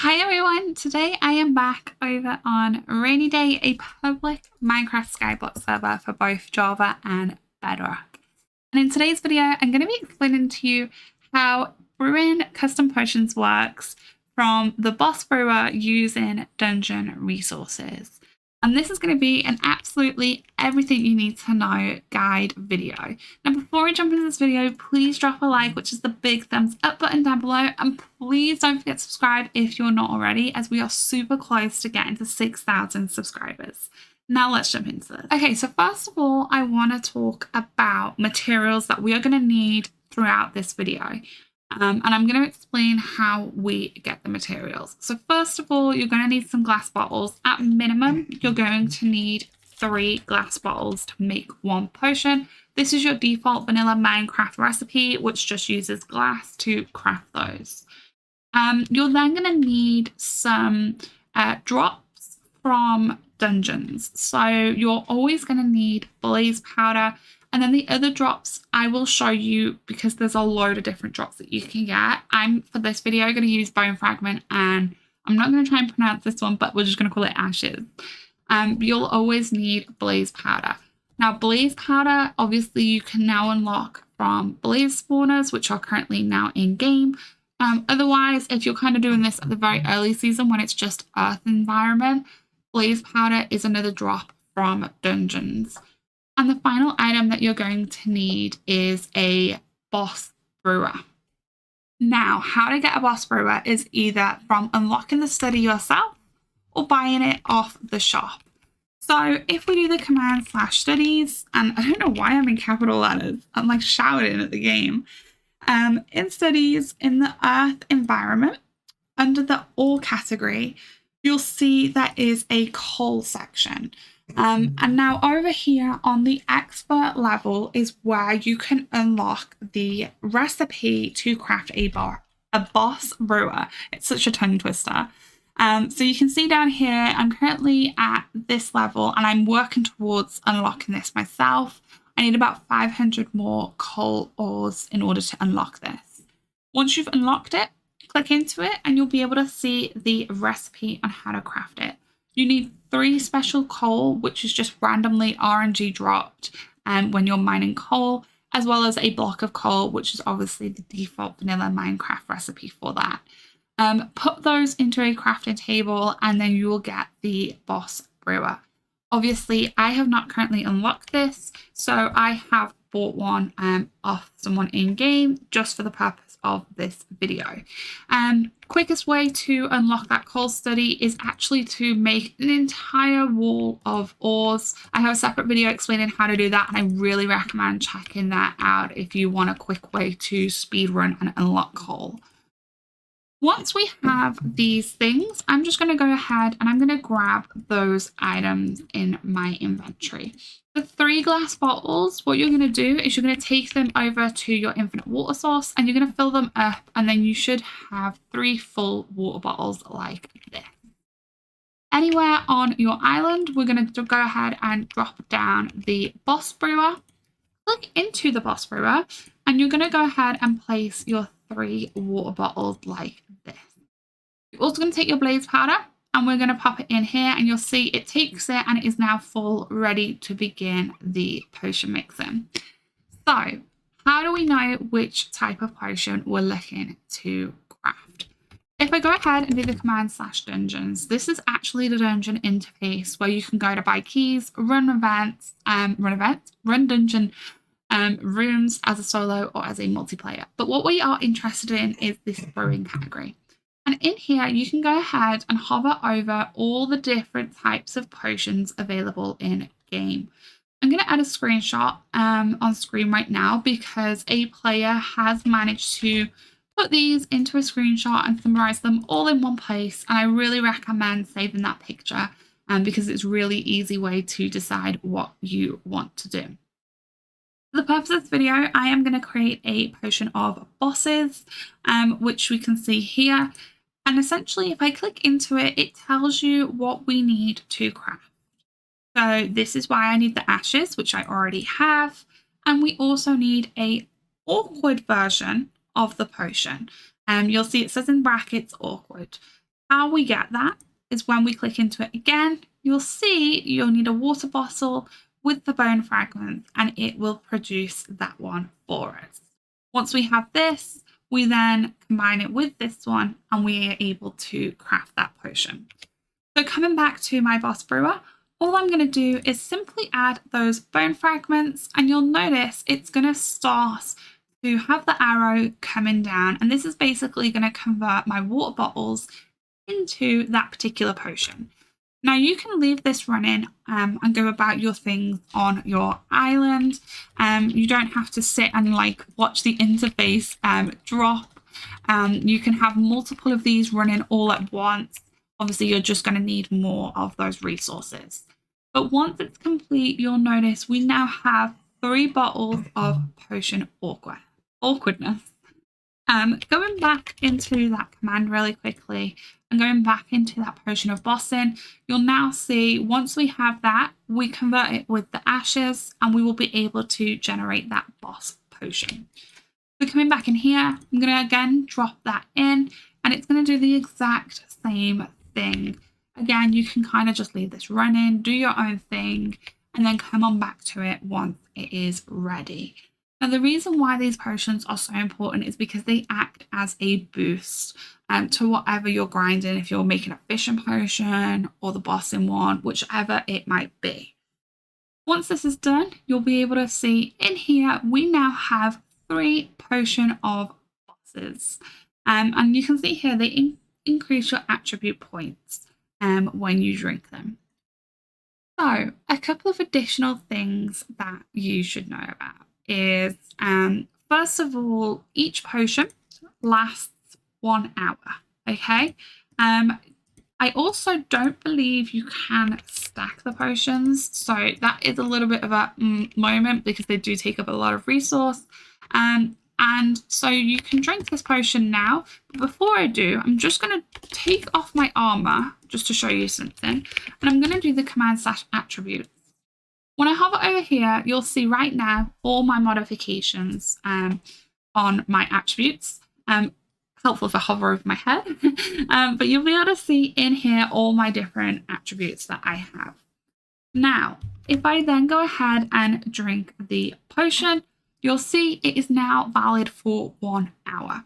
Hi everyone, today I am back over on Rainy Day, a public Minecraft Skyblock server for both Java and Bedrock. And in today's video, I'm going to be explaining to you how brewing custom potions works from the boss brewer using dungeon resources. And this is going to be an absolutely everything you need to know guide video. Now, before we jump into this video, please drop a like, which is the big thumbs up button down below. And please don't forget to subscribe if you're not already, as we are super close to getting to 6,000 subscribers. Now let's jump into this. Okay, so first of all, I want to talk about materials that we are going to need throughout this video. And I'm going to explain how we get the materials. So first of all, you're going to need some glass bottles. At minimum, you're going to need 3 glass bottles to make 1 potion. This is your default vanilla Minecraft recipe, which just uses glass to craft those. You're then going to need some drops from dungeons. So you're always going to need blaze powder. And then the other drops I will show you because there's a load of different drops that you can get. I'm, for this video, going to use bone fragment, and I'm not going to try and pronounce this one, but we're just going to call it ashes. You'll always need blaze powder. Now, blaze powder, obviously, you can now unlock from blaze spawners, which are currently now in game. Otherwise, if you're kind of doing this at the very early season when it's just earth environment, blaze powder is another drop from dungeons. And the final item that you're going to need is a boss brewer. Now, how to get a boss brewer is either from unlocking the study yourself or buying it off the shop. So if we do the command/studies, and I don't know why I'm in capital letters, I'm like shouting at the game. In studies, in the earth environment, under the ore category, you'll see there is a coal section. And now over here on the expert level is where you can unlock the recipe to craft a boss brewer. It's such a tongue twister. So you can see down here, I'm currently at this level and I'm working towards unlocking this myself. I need about 500 more coal ores in order to unlock this. Once you've unlocked it, click into it and you'll be able to see the recipe on how to craft it. You need 3 special coal, which is just randomly RNG dropped when you're mining coal, as well as a block of coal, which is obviously the default vanilla Minecraft recipe for that. Put those into a crafting table and then you will get the boss brewer. Obviously, I have not currently unlocked this, so I have bought one off someone in game just for the purpose of this video. Quickest way to unlock that coal study is actually to make an entire wall of ores. I have a separate video explaining how to do that, and I really recommend checking that out if you want a quick way to speedrun and unlock coal. Once we have these things, I'm just going to go ahead and I'm going to grab those items in my inventory. The 3 glass bottles, what you're going to do is you're going to take them over to your infinite water source and you're going to fill them up, and then you should have 3 full water bottles like this. Anywhere on your island, we're going to go ahead and drop down the boss brewer. Click into the boss brewer and you're going to go ahead and place your 3 water bottles like this. You're also going to take your blaze powder and we're going to pop it in here, and you'll see it takes it and it is now full, ready to begin the potion mixing. So how do we know which type of potion we're looking to craft? If I go ahead and do the command/dungeons, this is actually the dungeon interface where you can go to buy keys, run dungeon rooms as a solo or as a multiplayer. But what we are interested in is this brewing category. And in here, you can go ahead and hover over all the different types of potions available in game. I'm going to add a screenshot on screen right now because a player has managed to put these into a screenshot and summarize them all in one place. And I really recommend saving that picture because it's a really easy way to decide what you want to do. For the purpose of this video, I am going to create a potion of bosses, which we can see here. And essentially, if I click into it, it tells you what we need to craft. So this is why I need the ashes, which I already have. And we also need a awkward version of the potion. You'll see it says in brackets awkward. How we get that is when we click into it again, you'll see you'll need a water bottle with the bone fragments, and it will produce that one for us. Once we have this, we then combine it with this one and we are able to craft that potion. So coming back to my Boss Brewer, all I'm going to do is simply add those bone fragments, and you'll notice it's going to start to have the arrow coming down, and this is basically going to convert my water bottles into that particular potion. Now you can leave this running and go about your things on your island. You don't have to sit and like watch the interface drop. You can have multiple of these running all at once. Obviously, you're just going to need more of those resources. But once it's complete, you'll notice we now have 3 bottles of potion awkwardness. Going back into that command really quickly and going back into that potion of bossing, you'll now see once we have that, we convert it with the ashes and we will be able to generate that boss potion. So coming back in here, I'm going to again drop that in and it's going to do the exact same thing. Again, you can kind of just leave this running, do your own thing, and then come on back to it once it is ready. Now, the reason why these potions are so important is because they act as a boost to whatever you're grinding, if you're making a fishing potion or the bossing one, whichever it might be. Once this is done, you'll be able to see in here, we now have 3 potion of bosses. And you can see here, they increase your attribute points when you drink them. So a couple of additional things that you should know about is, first of all, each potion lasts 1 hour, okay? I also don't believe you can stack the potions, so that is a little bit of a moment because they do take up a lot of resource. And so you can drink this potion now, but before I do, I'm just going to take off my armor just to show you something, and I'm going to do the command / attributes. When I hover over here, you'll see right now all my modifications on my attributes. Helpful if I hover over my head, but you'll be able to see in here all my different attributes that I have. Now, if I then go ahead and drink the potion, you'll see it is now valid for 1 hour.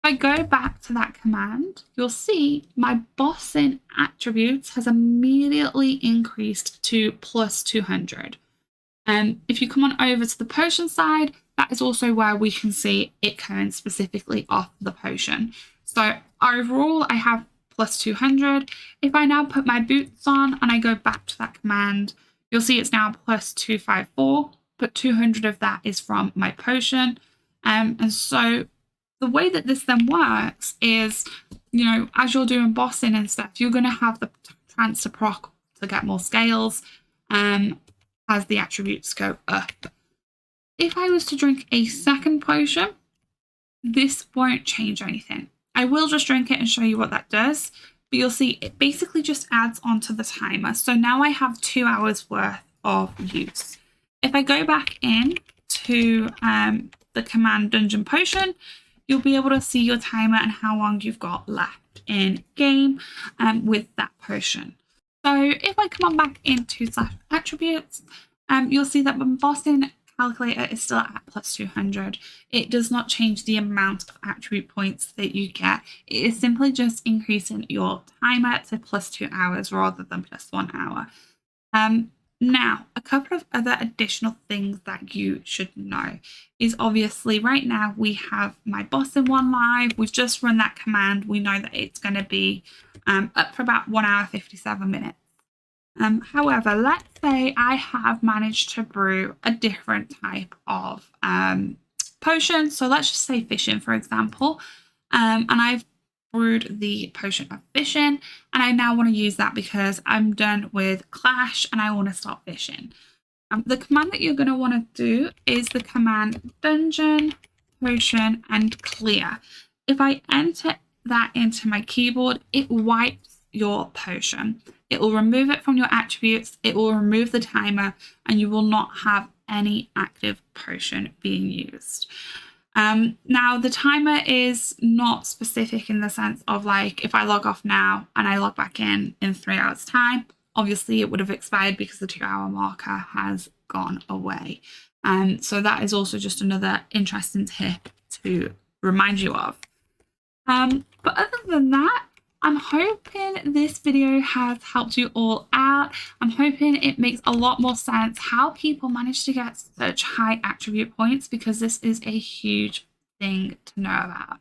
If I go back to that command, you'll see my bossing attributes has immediately increased to plus 200. And if you come on over to the potion side, that is also where we can see it coming specifically off the potion. So overall, I have plus 200. If I now put my boots on and I go back to that command, you'll see it's now plus 254, but 200 of that is from my potion. And so the way that this then works is, you know, as you're doing bossing and stuff, you're going to have the chance to proc to get more scales as the attributes go up. If I was to drink a second potion, this won't change anything. I will just drink it and show you what that does, but you'll see it basically just adds onto the timer. So now I have 2 hours worth of use. If I go back in to the command dungeon potion, you'll be able to see your timer and how long you've got left in game with that potion. So if I come on back into / attributes, you'll see that my bossing calculator is still at plus 200. It does not change the amount of attribute points that you get. It is simply just increasing your timer to plus 2 hours rather than plus 1 hour. Now, a couple of other additional things that you should know is obviously right now we have my bossing one live. We've just run that command. We know that it's going to be up for about 1 hour 57 minutes. However, let's say I have managed to brew a different type of potion. So let's just say fishing, for example. And I've brewed the potion of fishing, and I now want to use that because I'm done with Clash and I want to start fishing. The command that you're going to want to do is the command dungeon, potion, and clear. If I enter that into my keyboard, it wipes your potion. It will remove it from your attributes, it will remove the timer, and you will not have any active potion being used. Now the timer is not specific in the sense of like if I log off now and I log back in 3 hours time, obviously it would have expired because the 2-hour marker has gone away. So that is also just another interesting tip to remind you of. But other than that, I'm hoping this video has helped you all out. I'm hoping it makes a lot more sense how people manage to get such high attribute points, because this is a huge thing to know about.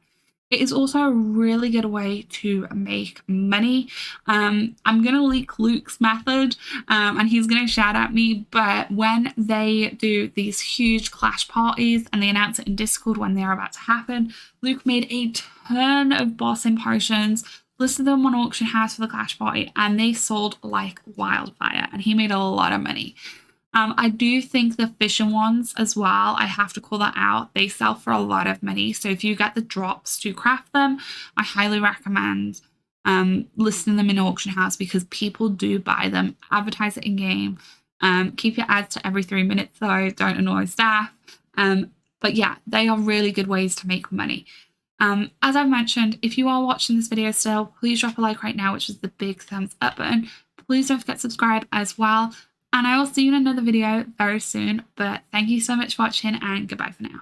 It is also a really good way to make money. I'm going to link Luke's method and he's going to shout at me, but when they do these huge clash parties and they announce it in Discord when they're about to happen, Luke made a ton of bossing potions, listed them on Auction House for the clash party, and they sold like wildfire and he made a lot of money. I do think the fishing ones as well, I have to call that out, they sell for a lot of money. So if you get the drops to craft them, I highly recommend listing them in Auction House, because people do buy them. Advertise it in game. Keep your ads to every 3 minutes though, don't annoy staff. But yeah, they are really good ways to make money. As I've mentioned, if you are watching this video still, please drop a like right now, which is the big thumbs up button. Please don't forget to subscribe as well. And I will see you in another video very soon. But thank you so much for watching, and goodbye for now.